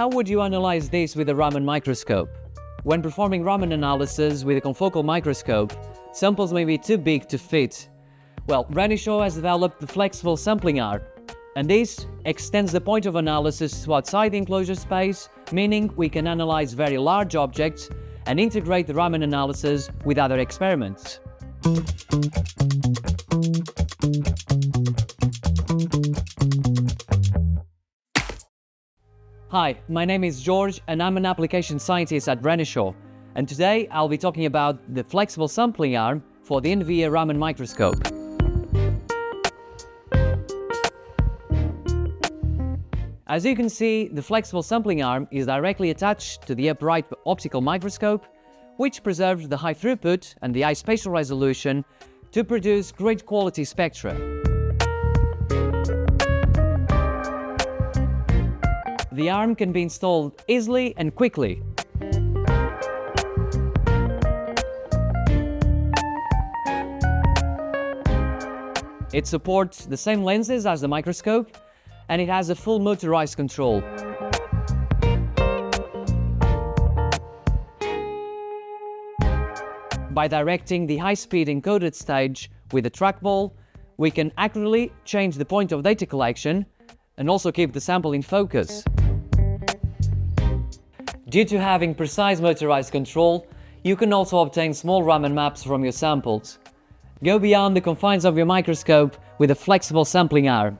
How would you analyze this with a Raman microscope? When performing Raman analysis with a confocal microscope, samples may be too big to fit. Well, Renishaw has developed the flexible sampling arm, and this extends the point of analysis to outside the enclosure space, meaning we can analyze very large objects and integrate the Raman analysis with other experiments. Hi, my name is George and I'm an application scientist at Renishaw, and today I'll be talking about the flexible sampling arm for the inVia Raman microscope. As you can see, the flexible sampling arm is directly attached to the upright optical microscope, which preserves the high throughput and the high spatial resolution to produce great quality spectra. The arm can be installed easily and quickly. It supports the same lenses as the microscope, and it has a full motorized control. By directing the high-speed encoded stage with a trackball, we can accurately change the point of data collection and also keep the sample in focus. Due to having precise motorized control, you can also obtain small Raman maps from your samples. Go beyond the confines of your microscope with a flexible sampling arm.